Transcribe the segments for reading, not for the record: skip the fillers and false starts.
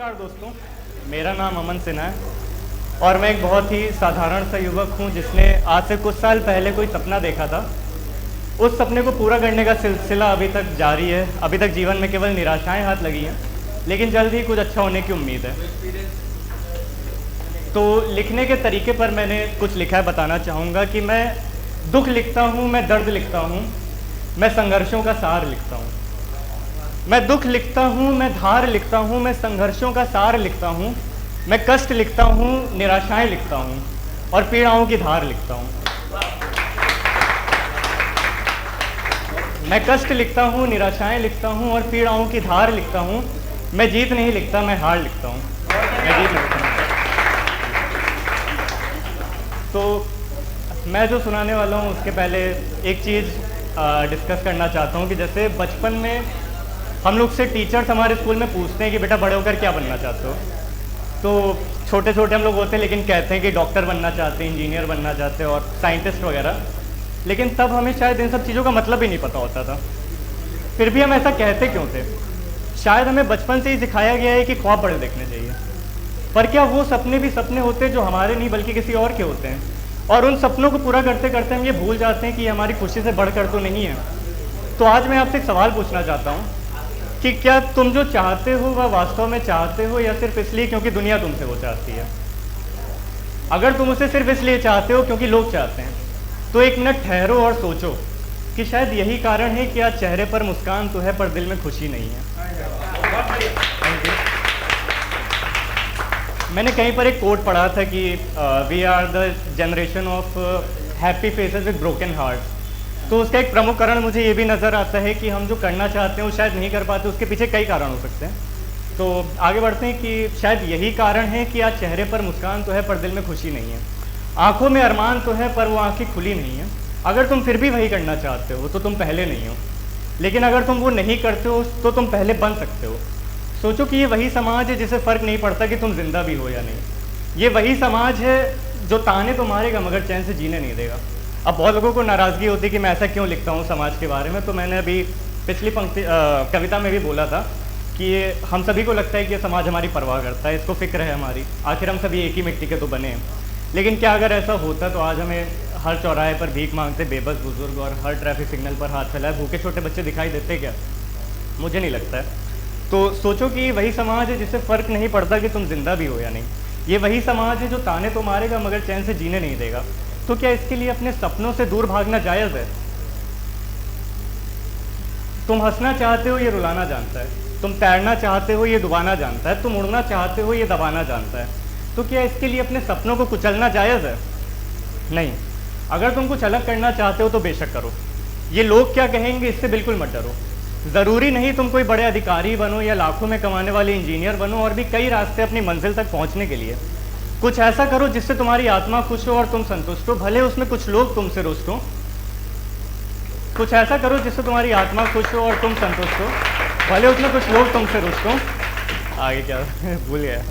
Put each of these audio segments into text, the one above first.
नमस्कार दोस्तों, मेरा नाम अमन सिन्हा है और मैं एक बहुत ही साधारण सा युवक हूं जिसने आज से कुछ साल पहले कोई सपना देखा था। उस सपने को पूरा करने का सिलसिला अभी तक जारी है। अभी तक जीवन में केवल निराशाएं हाथ लगी हैं, लेकिन जल्द ही कुछ अच्छा होने की उम्मीद है। तो लिखने के तरीके पर मैंने कुछ लिखा है, बताना चाहूँगा कि मैं दुख लिखता हूँ, मैं दर्द लिखता हूँ, मैं संघर्षों का सार लिखता हूँ। मैं दुख लिखता हूँ, मैं धार लिखता हूँ, मैं संघर्षों का सार लिखता हूँ, मैं कष्ट लिखता हूँ, निराशाएं लिखता हूँ और पीड़ाओं की धार लिखता हूँ। मैं कष्ट लिखता हूँ, निराशाएं लिखता हूँ और पीड़ाओं की धार लिखता हूँ। मैं जीत नहीं लिखता, मैं हार लिखता हूँ। मैं जीत नहीं लिखता। तो मैं जो सुनाने वाला हूँ उसके पहले एक चीज़ डिस्कस करना चाहता हूँ कि जैसे बचपन में हम लोग से टीचर्स हमारे स्कूल में पूछते हैं कि बेटा बड़े होकर क्या बनना चाहते हो। तो छोटे छोटे हम लोग होते हैं लेकिन कहते हैं कि डॉक्टर बनना चाहते हैं, इंजीनियर बनना चाहते हैं और साइंटिस्ट वगैरह। लेकिन तब हमें शायद इन सब चीज़ों का मतलब ही नहीं पता होता था। फिर भी हम ऐसा कहते क्यों थे? शायद हमें बचपन से ही सिखाया गया है कि ख्वाब बड़े देखने चाहिए। पर क्या वो सपने भी सपने होते हैं जो हमारे नहीं बल्कि किसी और के होते हैं? और उन सपनों को पूरा करते करते हम ये भूल जाते हैं कि हमारी खुशी से बढ़कर तो नहीं है। तो आज मैं आपसे एक सवाल पूछना चाहता हूँ कि क्या तुम जो चाहते हो वह वास्तव में चाहते हो या सिर्फ इसलिए क्योंकि दुनिया तुमसे वो चाहती है? अगर तुम उसे सिर्फ इसलिए चाहते हो क्योंकि लोग चाहते हैं, तो एक मिनट ठहरो और सोचो कि शायद यही कारण है कि आज चेहरे पर मुस्कान तो है पर दिल में खुशी नहीं है। मैंने कहीं पर एक कोट पढ़ा था कि we are the generation of happy faces with broken heart. तो उसका एक प्रमुख कारण मुझे ये भी नज़र आता है कि हम जो करना चाहते हैं वो शायद नहीं कर पाते। उसके पीछे कई कारण हो सकते हैं। तो आगे बढ़ते हैं कि शायद यही कारण है कि आज चेहरे पर मुस्कान तो है पर दिल में खुशी नहीं है। आंखों में अरमान तो है पर वो आंखें खुली नहीं है। अगर तुम फिर भी वही करना चाहते हो तो तुम पहले नहीं हो, लेकिन अगर तुम वो नहीं करते हो तो तुम पहले बन सकते हो। सोचो कि ये वही समाज है जिसे फ़र्क नहीं पड़ता कि तुम जिंदा भी हो या नहीं। ये वही समाज है जो ताने तो मारेगा मगर चैन से जीने नहीं देगा। अब बहुत लोगों को नाराज़गी होती है कि मैं ऐसा क्यों लिखता हूँ समाज के बारे में। तो मैंने अभी पिछली पंक्ति कविता में भी बोला था कि ये हम सभी को लगता है कि ये समाज हमारी परवाह करता है, इसको फिक्र है हमारी, आखिर हम सभी एक ही मिट्टी के तो बने हैं। लेकिन क्या अगर ऐसा होता तो आज हमें हर चौराहे पर भीख मांगते बेबस बुजुर्ग और हर ट्रैफिक सिग्नल पर हाथ फैलाए भूखे छोटे बच्चे दिखाई देते क्या? मुझे नहीं लगता है। तो सोचो कि ये वही समाज है जिसे फ़र्क नहीं पड़ता कि तुम जिंदा भी हो या नहीं। ये वही समाज है जो ताने तो मारेगा मगर चैन से जीने नहीं देगा। तो क्या इसके लिए अपने सपनों से दूर भागना जायज़ है? तुम हंसना चाहते हो, ये रुलाना जानता है। तुम तैरना चाहते हो, ये डुबाना जानता है। तुम उड़ना चाहते हो, ये दबाना जानता है। तो क्या इसके लिए अपने सपनों को कुचलना जायज़ है? नहीं। अगर तुम कुछ अलग करना चाहते हो तो बेशक करो। ये लोग क्या कहेंगे इससे बिल्कुल मत डरो। ज़रूरी नहीं तुम कोई बड़े अधिकारी बनो या लाखों में कमाने वाले इंजीनियर बनो, और भी कई रास्ते अपनी मंजिल तक पहुंचने के लिए। कुछ ऐसा करो जिससे तुम्हारी आत्मा खुश हो और तुम संतुष्ट हो, भले उसमें कुछ लोग तुमसे रुष्ट हो। कुछ ऐसा करो जिससे तुम्हारी आत्मा खुश हो और तुम संतुष्ट हो, भले उसमें कुछ लोग तुमसे रुष्ट हो। आगे क्या भूल गया।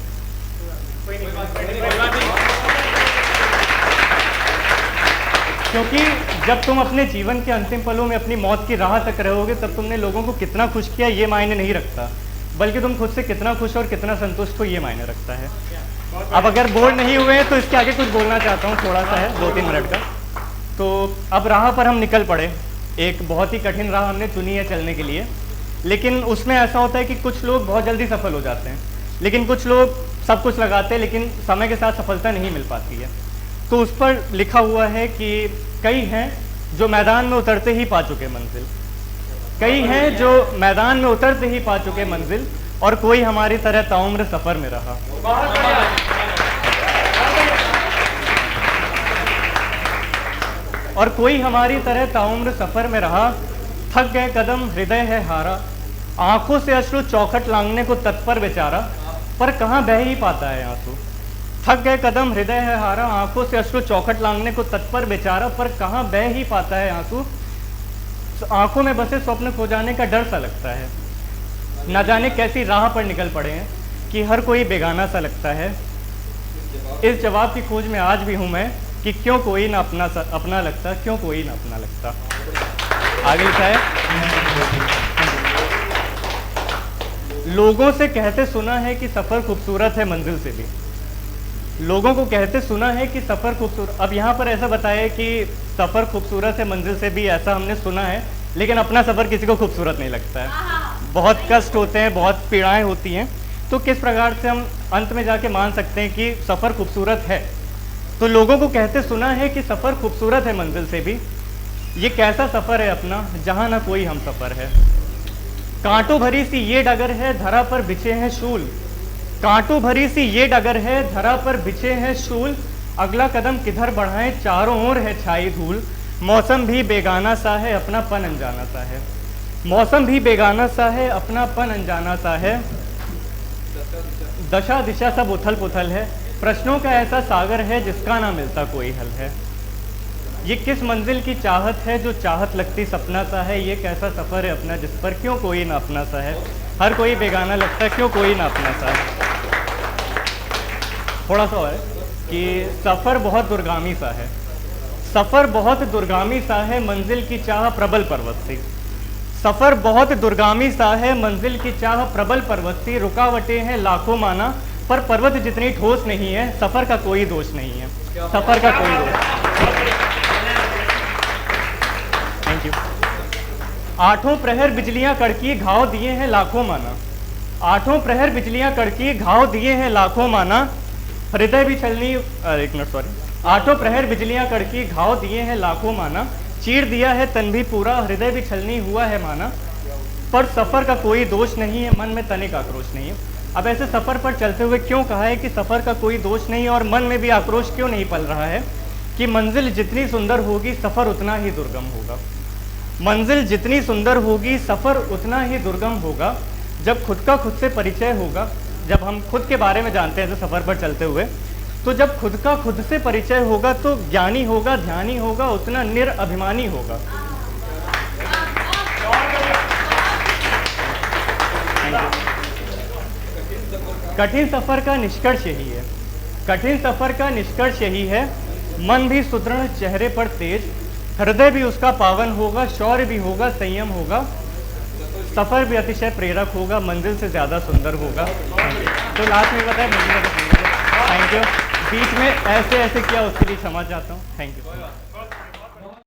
क्योंकि जब तुम अपने जीवन के अंतिम पलों में अपनी मौत की राह तक रहोगे तब तुमने लोगों को कितना खुश किया ये मायने नहीं रखता, बल्कि तुम खुद से कितना खुश और कितना संतुष्ट हो ये मायने रखता है। अब अगर बोर नहीं हुए हैं तो इसके आगे कुछ बोलना चाहता हूँ, थोड़ा सा है 2-3 मिनट का। तो अब राह पर हम निकल पड़े। एक बहुत ही कठिन राह हमने चुनी है चलने के लिए, लेकिन उसमें ऐसा होता है कि कुछ लोग बहुत जल्दी सफल हो जाते हैं, लेकिन कुछ लोग सब कुछ लगाते हैं लेकिन समय के साथ सफलता नहीं मिल पाती है। तो उस पर लिखा हुआ है कि कई हैं जो मैदान में उतरते ही पा चुके मंजिल, कई हैं जो मैदान में उतरते ही पा चुके मंजिल, और कोई हमारी तरह ताउम्र सफ़र में रहा। और कोई हमारी तरह ताउम्र सफ़र में रहा, थक गए कदम हृदय है हारा, आंखों से अश्रु चौखट लांघने को तत्पर बेचारा, पर कहाँ बह ही पाता है आंसू। थक गए कदम हृदय है हारा, आंखों से अश्रु चौखट लांघने को तत्पर बेचारा, पर कहाँ बह ही पाता है आंसू। आंखों में बसे स्वप्न खो जाने का डर सा लगता है। न जाने कैसी राह पर निकल पड़े हैं कि हर कोई बेगाना सा लगता है। इस जवाब की खोज में आज भी हूँ मैं कि क्यों कोई ना अपना लगता, क्यों कोई ना अपना लगता। आगे लिखा है लोगों से कहते सुना है कि सफ़र खूबसूरत है मंजिल से भी। लोगों को कहते सुना है कि सफ़र खूबसूरत, अब यहाँ पर ऐसा बताया कि सफ़र खूबसूरत है मंजिल से भी, ऐसा हमने सुना है, लेकिन अपना सफ़र किसी को खूबसूरत नहीं लगता है। बहुत कष्ट होते हैं, बहुत पीड़ाएं होती हैं। तो किस प्रकार से हम अंत में जाके मान सकते हैं कि सफ़र खूबसूरत है? तो लोगों को कहते सुना है कि सफ़र खूबसूरत है मंजिल से भी, ये कैसा सफ़र है अपना जहाँ ना कोई हम सफ़र है। कांटों भरी सी ये डगर है, धरा पर बिछे हैं शूल। कांटों भरी सी ये डगर है, धरा पर बिछे हैं शूल। अगला कदम किधर बढ़ाएं, चारों ओर है छाई धूल। मौसम भी बेगाना सा है, अपनापन अनजाना सा है। मौसम भी बेगाना सा है, अपनापन अनजाना सा है। दशा दिशा सब उथल पुथल है, प्रश्नों का ऐसा सागर है जिसका ना मिलता कोई हल है। ये किस मंजिल की चाहत है जो चाहत लगती सपना सा है। ये कैसा सफ़र है अपना जिस पर क्यों कोई ना अपना सा है। हर कोई बेगाना लगता है, क्यों कोई ना अपना सा है। थोड़ा सा है कि सफ़र बहुत दुर्गामी सा है। सफ़र बहुत दुर्गामी सा है, मंजिल की चाह प्रबल पर्वत सी। सफ़र बहुत दुर्गामी सा है, मंजिल की चाह प्रबल पर्वत सी। रुकावटें हैं लाखों माना, पर पर्वत जितनी ठोस नहीं है। सफ़र का कोई दोष नहीं है, सफ़र का कोई दोष। Thank you. आठों प्रहर बिजलियां कड़की, घाव दिए हैं लाखों माना। आठों प्रहर बिजलियां कड़की, घाव दिए हैं लाखों माना। हृदय भी छलनी, एक मिनट सॉरी। आठों प्रहर बिजलियां कड़की, घाव दिए हैं लाखों माना। चीर दिया है तन भी पूरा, हृदय भी छलनी हुआ है माना। पर सफ़र का कोई दोष नहीं है, मन में तनिक आक्रोश नहीं है। अब ऐसे सफ़र पर चलते हुए क्यों कहा है कि सफ़र का कोई दोष नहीं, और मन में भी आक्रोश क्यों नहीं पल रहा है कि मंजिल जितनी सुंदर होगी सफ़र उतना ही दुर्गम होगा। मंजिल जितनी सुंदर होगी सफ़र उतना ही दुर्गम होगा। जब खुद का खुद से परिचय होगा, जब हम खुद के बारे में जानते हैं तो सफ़र पर चलते हुए, तो जब खुद का खुद से परिचय होगा तो ज्ञानी होगा, ध्यानी होगा, उतना निरअभिमानी होगा। कठिन सफ़र का निष्कर्ष यही है, कठिन सफ़र का निष्कर्ष यही है। मन भी सुदृढ़, चेहरे पर तेज, हृदय भी उसका पावन होगा, शौर्य भी होगा, संयम होगा। सफ़र भी अतिशय प्रेरक होगा, मंजिल से ज़्यादा सुंदर होगा। तो लास्ट में बताया मंजिल से सुंदर। Thank you. बीच में ऐसे किया उसके लिए क्षमा चाहता हूँ। Thank you.